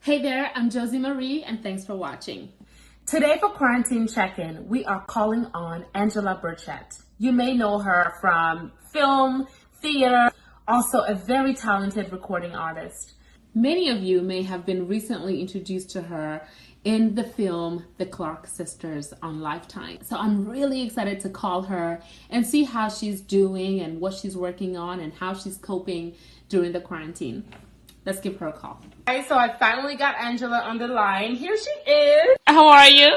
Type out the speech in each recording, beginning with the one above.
Hey there, I'm Josie Marie, and thanks for watching. Today for Quarantine Check-In, we are calling on Angela Birchett. You may know her from film, theater, also a very talented recording artist. Many of you may have been recently introduced to her in the film The Clark Sisters on Lifetime. So I'm really excited to call her and see how she's doing and what she's working on and how she's coping during the quarantine. Let's give her a call. Alright, so I finally got Angela on the line. Here she is. How are you?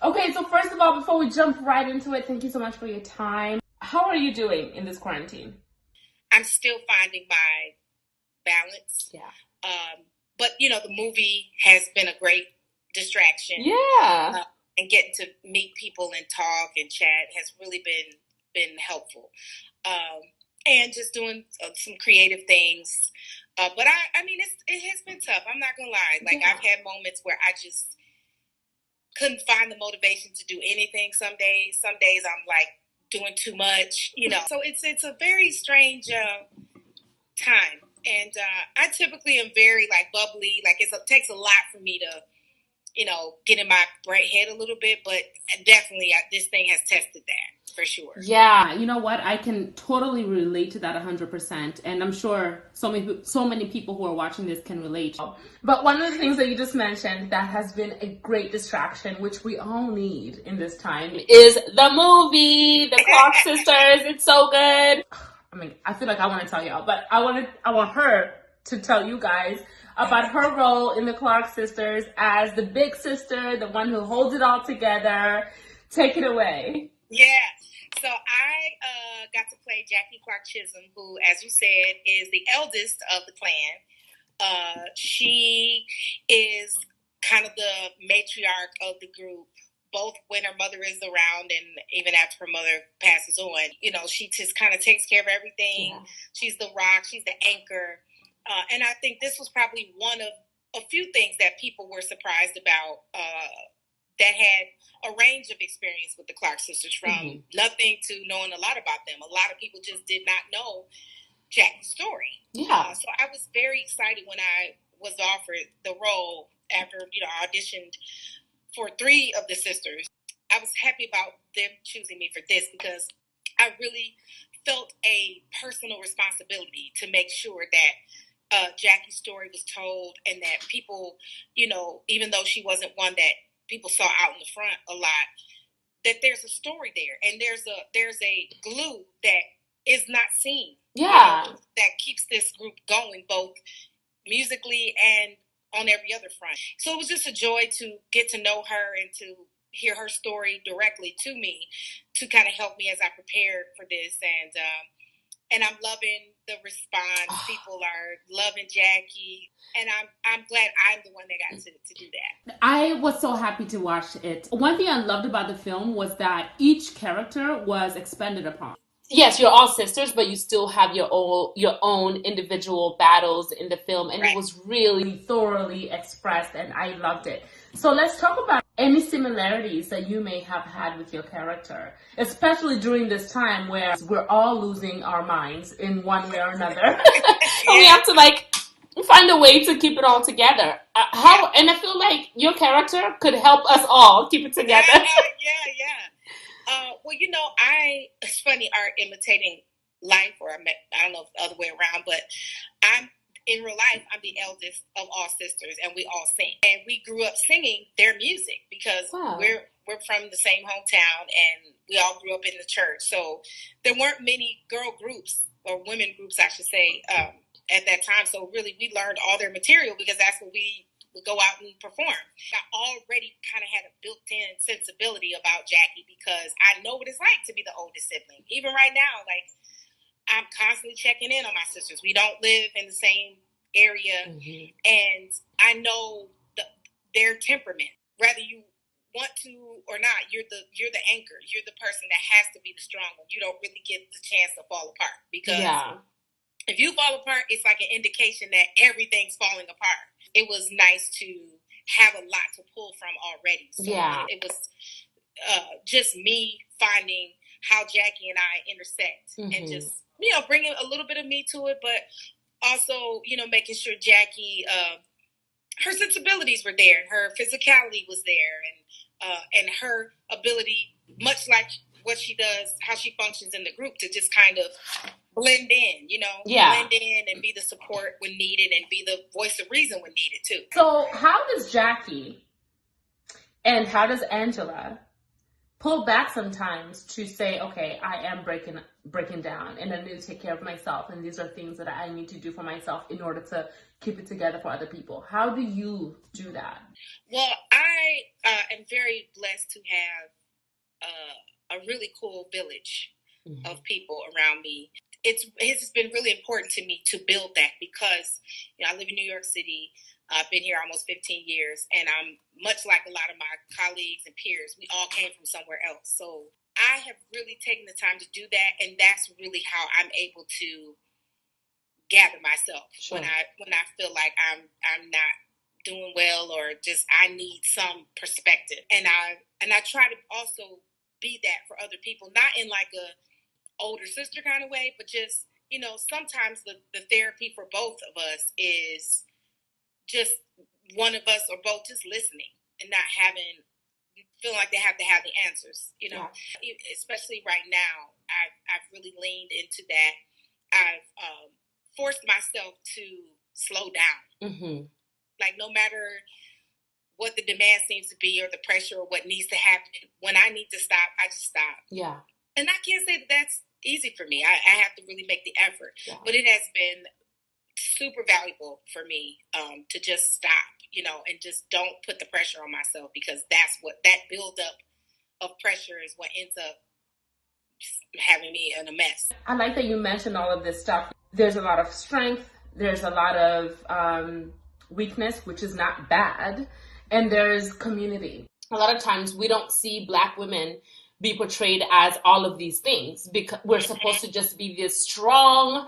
Okay, so first of all, before we jump right into it, thank you so much for your time. How are you doing in this quarantine? I'm still finding my balance. Yeah. But the movie has been a great distraction. Yeah. And getting to meet people and talk and chat has really been helpful. And just doing some creative things. But I mean, it has been tough. I'm not gonna lie. Like I've had moments where I just couldn't find the motivation to do anything. Some days I'm like doing too much. So it's a very strange time. And I typically am very like bubbly. Like it takes a lot for me to, get in my bright head a little bit. But definitely, this thing has tested that for sure. Yeah, you know what? I can totally relate to that 100%, and I'm sure so many people who are watching this can relate. But one of the things that you just mentioned that has been a great distraction, which we all need in this time, is the movie, The Clark Sisters. It's so good. I mean, I feel like I want to tell y'all, but I want her to tell you guys about her role in the Clark Sisters as the big sister, the one who holds it all together. Take it away. Yeah. So I got to play Jackie Clark Chisholm, who, as you said, is the eldest of the clan. She is kind of the matriarch of the group, both when her mother is around and even after her mother passes on. She just kind of takes care of everything. Yeah. She's the rock. She's the anchor. And I think this was probably one of a few things that people were surprised about that had a range of experience with the Clark sisters, from nothing to knowing a lot about them. A lot of people just did not know Jackie's story. Yeah. So I was very excited when I was offered the role after, I auditioned for 3 of the sisters. I was happy about them choosing me for this because I really felt a personal responsibility to make sure that Jackie's story was told and that people, even though she wasn't one that people saw out in the front a lot, that there's a story there and there's a glue that is not seen. Yeah. That keeps this group going both musically and on every other front. So it was just a joy to get to know her and to hear her story directly to me to kind of help me as I prepared for this. And I'm loving the response. People are loving Jackie. And I'm glad I'm the one that got to do that. I was so happy to watch it. One thing I loved about the film was that each character was expanded upon. Yes, you're all sisters, but you still have your own individual battles in the film, and Right. It was really thoroughly expressed, and I loved it. So let's talk about any similarities that you may have had with your character, especially during this time where we're all losing our minds in one way or another. And we have to find a way to keep it all together. And I feel like your character could help us all keep it together. Yeah. Well, it's funny, art imitating life, or I don't know if the other way around, but in real life, I'm the eldest of all sisters, and we all sing. And we grew up singing their music because we're from the same hometown, and we all grew up in the church. So there weren't many girl groups, or women groups, I should say, at that time. So really, we learned all their material because that's what we would go out and perform. I already kind of had a built-in sensibility about Jackie because I know what it's like to be the oldest sibling. Even right now, I'm constantly checking in on my sisters. We don't live in the same area, and I know their temperament. Whether you want to or not, you're the anchor. You're the person that has to be the strong one. You don't really get the chance to fall apart because if you fall apart, it's like an indication that everything's falling apart. It was nice to have a lot to pull from already. So it was just me finding how Jackie and I intersect and just, bringing a little bit of me to it, but also, making sure Jackie her sensibilities were there, and her physicality was there, and her ability, much like what she does, how she functions in the group, to just kind of blend in, blend in and be the support when needed and be the voice of reason when needed too. So how does Jackie and how does Angela pull back sometimes to say, okay, I am breaking down and I need to take care of myself, and these are things that I need to do for myself in order to keep it together for other people? How do you do that? Well, I am very blessed to have a really cool village of people around me. It's been really important to me to build that because I live in New York City. I've been here almost 15 years, and I'm much like a lot of my colleagues and peers. We all came from somewhere else. So I have really taken the time to do that, and that's really how I'm able to gather myself when I feel like I'm not doing well, or just I need some perspective. And I try to also be that for other people, not in like a older sister kind of way, but just, sometimes the therapy for both of us is just one of us or both just listening and not feeling like they have to have the answers, Especially right now, I've really leaned into that. I've forced myself to slow down. Like, no matter what the demand seems to be or the pressure or what needs to happen, when I need to stop, I just stop. Yeah. And I can't say that that's easy for me. I have to really make the effort. Yeah. But it has been super valuable for me to just stop, and just don't put the pressure on myself, because that's what that buildup of pressure is what ends up having me in a mess. I like that you mentioned all of this stuff. There's a lot of strength. There's a lot of weakness, which is not bad. And there's community. A lot of times we don't see Black women be portrayed as all of these things, because we're supposed to just be this strong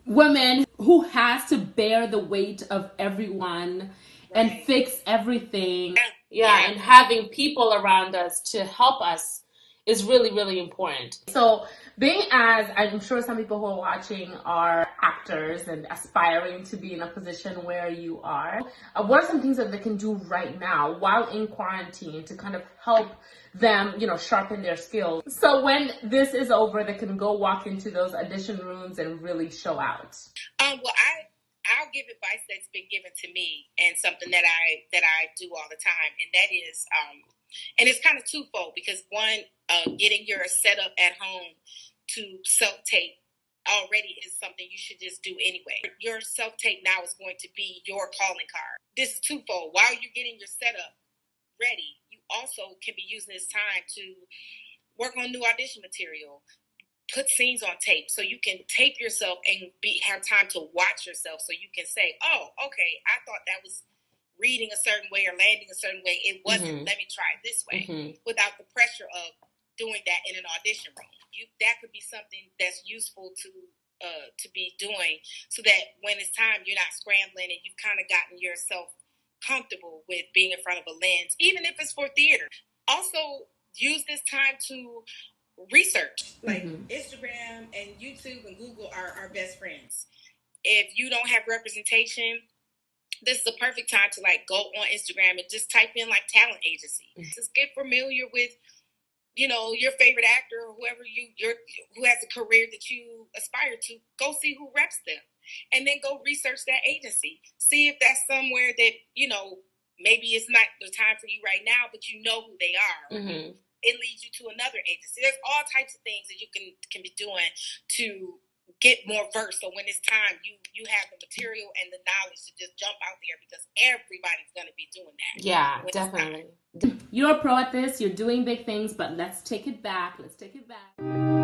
women who has to bear the weight of everyone and fix everything. And having people around us to help us is really, really important. So being as, I'm sure some people who are watching are actors and aspiring to be in a position where you are, what are some things that they can do right now while in quarantine to kind of help them, sharpen their skills, so when this is over, they can go walk into those audition rooms and really show out? Well, I'll give advice that's been given to me, and something that I do all the time, and that is, and it's kind of twofold, because one, getting your setup at home to self-tape already is something you should just do anyway. Your self-tape now is going to be your calling card. This is twofold. While you're getting your setup ready, you also can be using this time to work on new audition material, put scenes on tape, so you can tape yourself and have time to watch yourself, so you can say, oh, okay, I thought that was reading a certain way or landing a certain way. It wasn't. Let me try it this way, without the pressure of doing that in an audition room. That could be something that's useful to be doing, so that when it's time, you're not scrambling and you've kind of gotten yourself comfortable with being in front of a lens, even if it's for theater. Also, use this time to research. Like Instagram and YouTube and Google are our best friends. If you don't have representation, this is a perfect time to go on Instagram and just type in talent agency. Just get familiar with, your favorite actor or whoever who has a career that you aspire to. Go see who reps them, and then go research that agency. See if that's somewhere that, maybe it's not the time for you right now, but you know who they are. It leads you to another agency. There's all types of things that you can be doing to get more versed. So when it's time, you have the material and the knowledge to just jump out there, because everybody's going to be doing that. Yeah, definitely. You're a pro at this. You're doing big things, but let's take it back. Let's take it back.